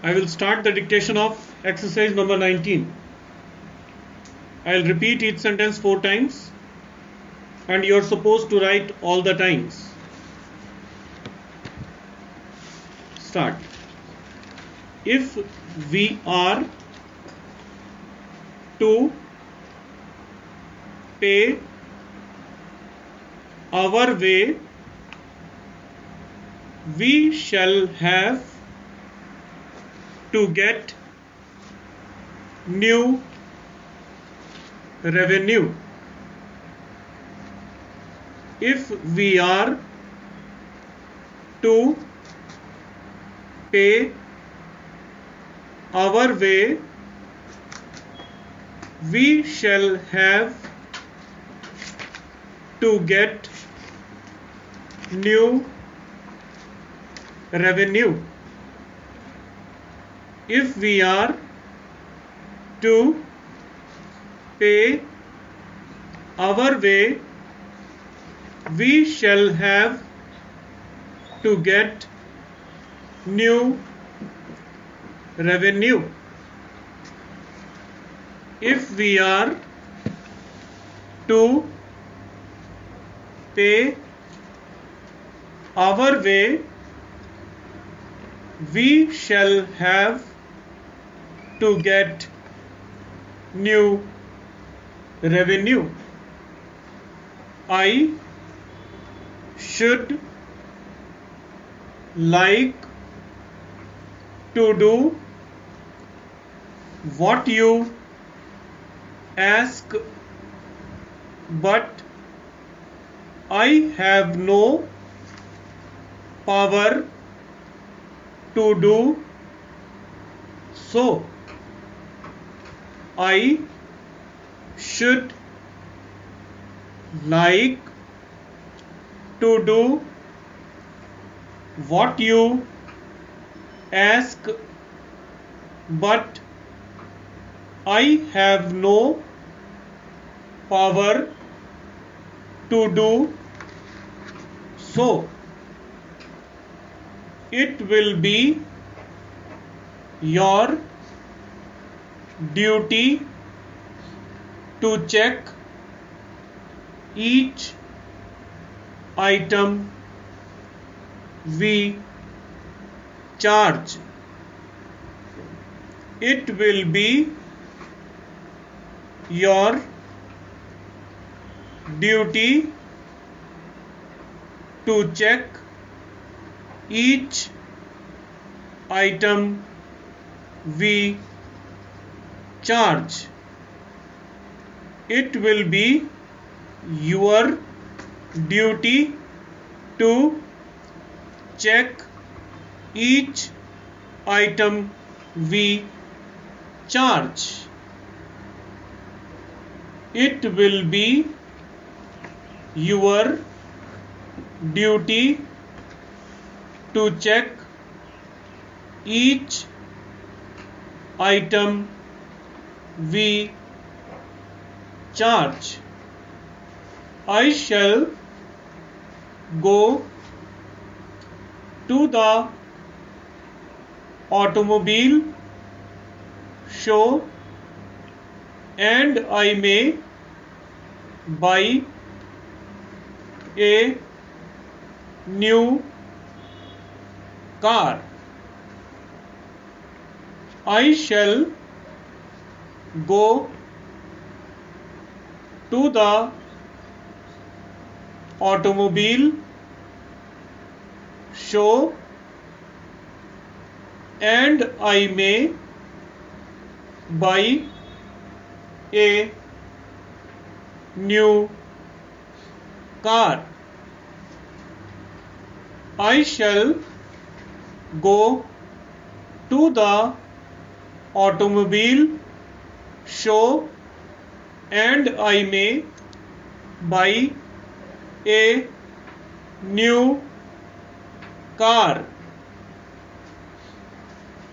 I will start the dictation of exercise number 19. I'll repeat each sentence 4 times and you're supposed to write all the times. Start. If we are to pay our way, we shall have to get new revenue. If we are to pay our way, we shall have to get new revenue. If we are to pay our way, we shall have to get new revenue. If we are to pay our way, we shall have to get new revenue. I should like to do what you ask, but I have no power to do so. I should like to do what you ask, but I have no power to do so. It will be your duty to check each item we charge. It will be your duty to check each item we charge. It will be your duty to check each item we charge. It will be your duty to check each item we charge. I shall go to the automobile show and I may buy a new car. I shall go to the automobile show and I may buy a new car. I shall go to the automobile show and I may buy a new car.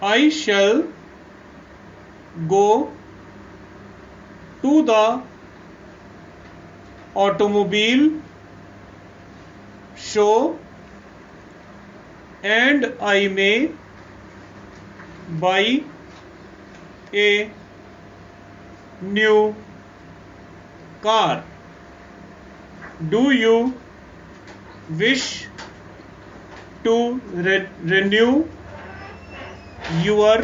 I shall go to the automobile show and I may buy a new car? Do you wish to renew your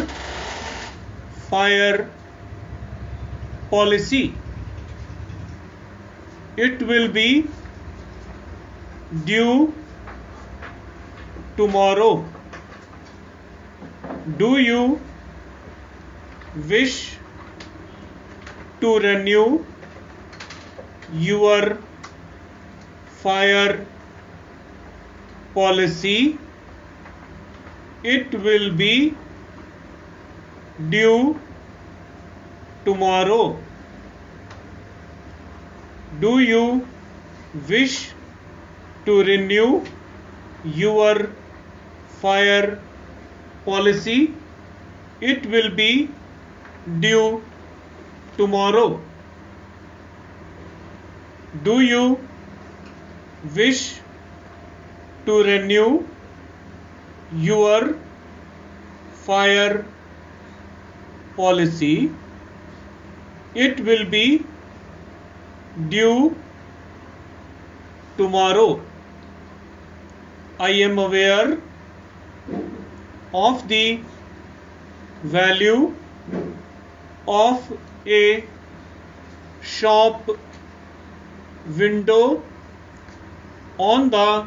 fire policy? It will be due tomorrow. Do you wish to renew your fire policy? It will be due tomorrow. Do you wish to renew your fire policy? It will be due tomorrow. Do you wish to renew your fire policy? It will be due tomorrow. I am aware of the value of a shop window on the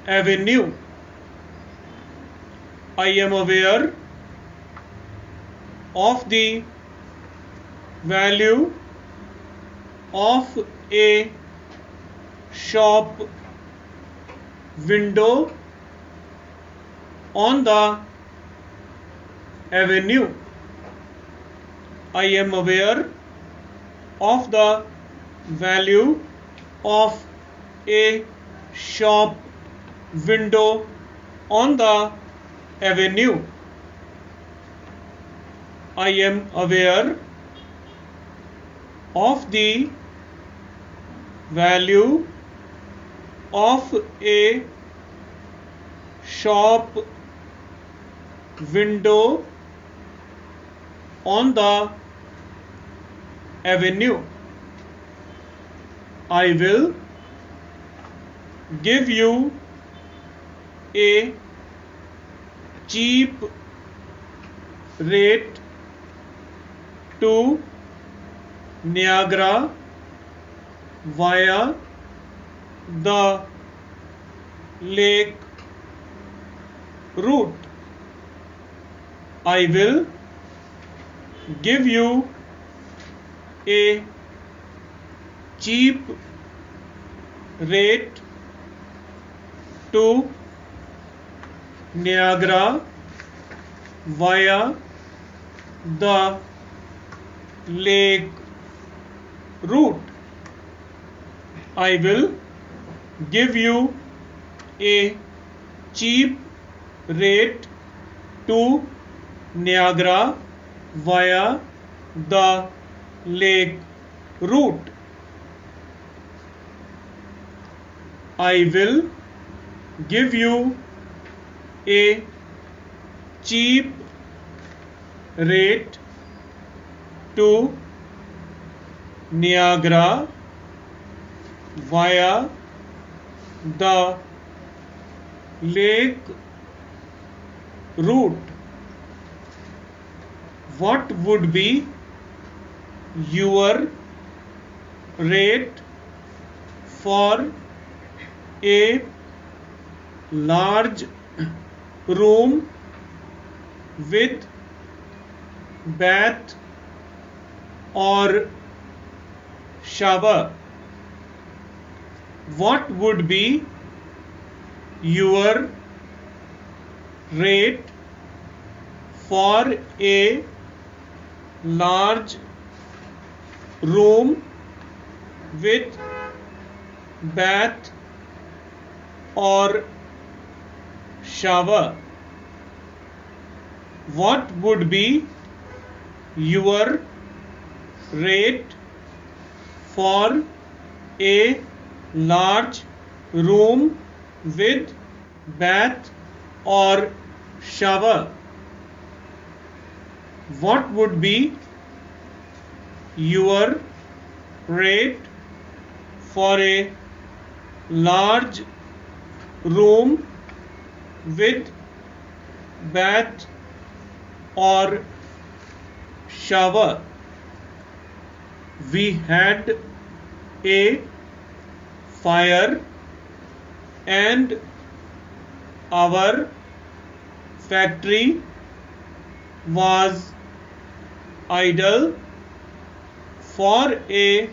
avenue. I am aware of the value of a shop window on the avenue. I am aware of the value of a shop window on the avenue. I am aware of the value of a shop window on the avenue. I will give you a cheap rate to Niagara via the lake route. I will give you a cheap rate to Niagara via the lake route. I will give you a cheap rate to Niagara via the lake route. I will give you a cheap rate to Niagara via the lake route. What would be your rate for a large room with bath or shower? What would be your rate for a large room with bath or shower? What would be your rate for a large room with bath or shower? what would be your rate for a large room with bath or shower? We had a fire and our factory was idle for a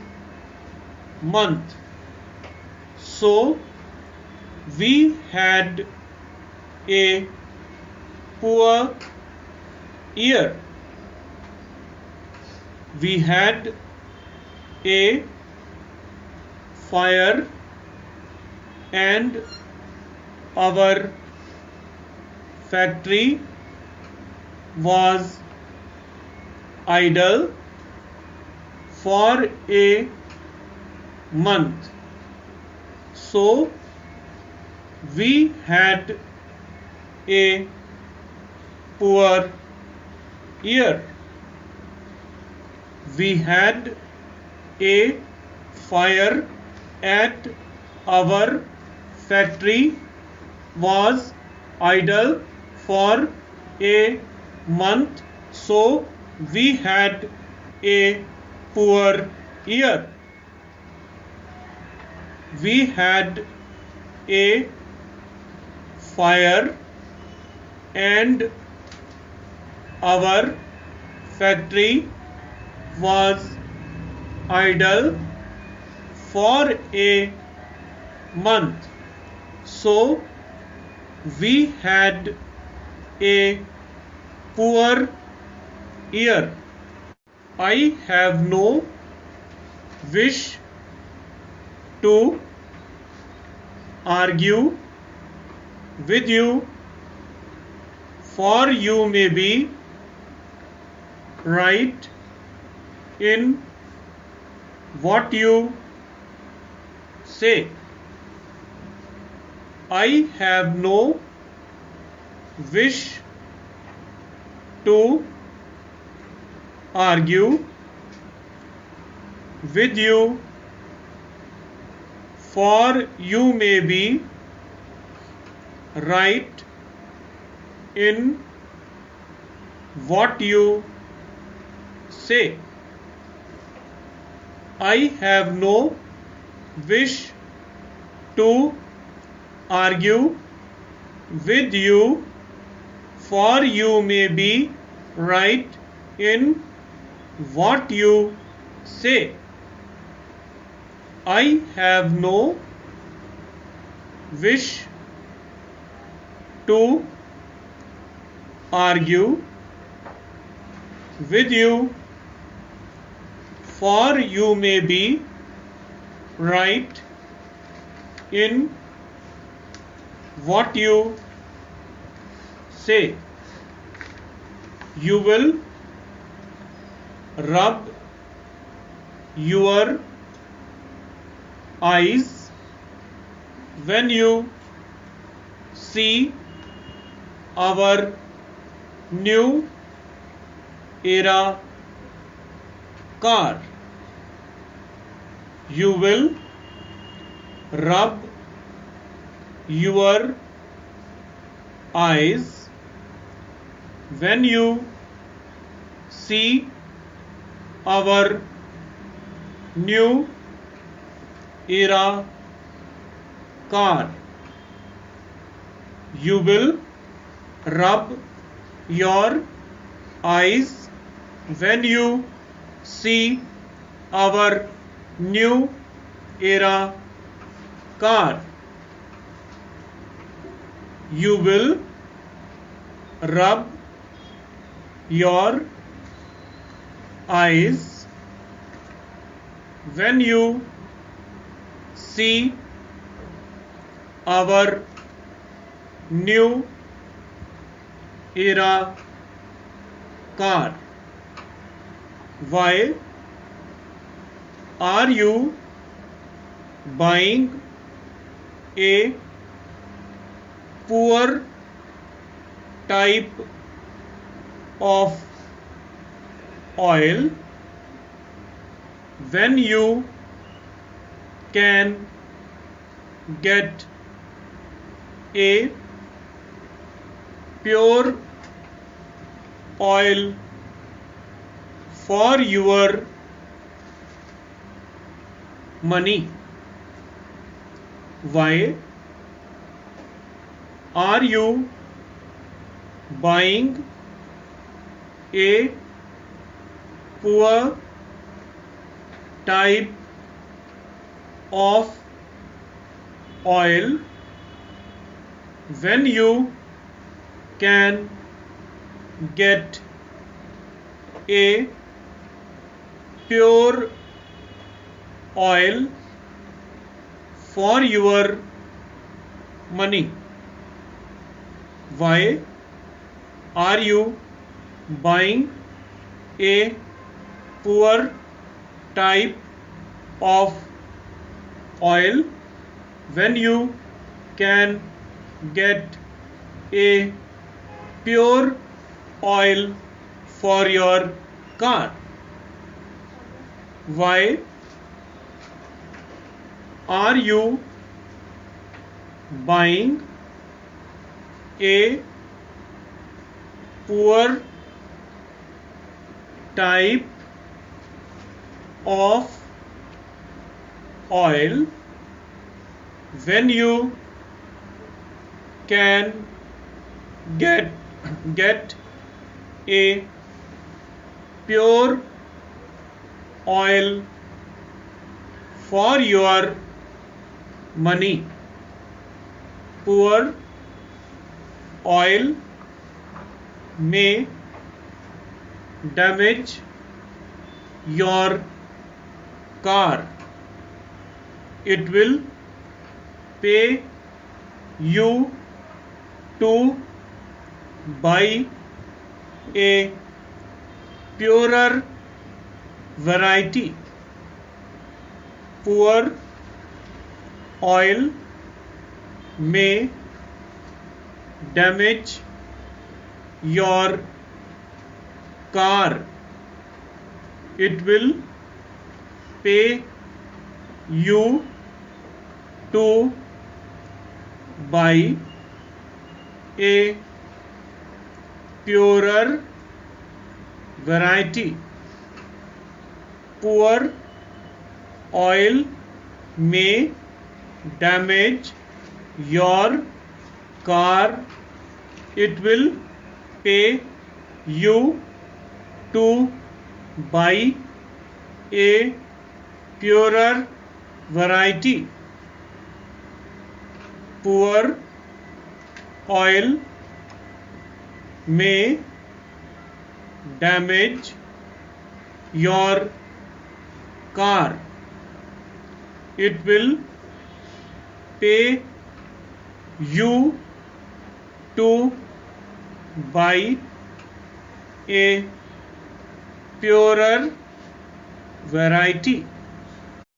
month. So we had a poor year. We had a fire and our factory was idle for a month. So we had a poor year. We had a fire at our factory was idle for a month. So we had a poor year. We had a fire and our factory was idle for a month. So we had a poor year. I have no wish to argue with you, for you may be right in what you say. I have no wish to argue with you, for you may be right in what you say. I have no wish to argue with you, for you may be right in what you say. I have no wish to argue with you, for you may be right in what you say. You will rub your eyes when you see our new era car. You will rub your eyes when you see our new era car. You will rub your eyes when you see our new era car. You will rub your eyes when you see our new era car. Why are you buying a poor type of oil when you can get a pure oil for your money? Why are you buying a poor type of oil when you can get a pure oil for your money? Why are you buying a poor type of oil when you can get a pure oil for your car? Why are you buying a poor type of oil when you can get a pure oil for your money? Poor oil may damage your car. It will pay you to buy a purer variety. Poor oil may damage your car. It will pay you to buy a purer variety. Poor oil may damage your car. It will pay you to buy a purer variety. Poor oil may damage your car. It will pay you to buy a purer variety.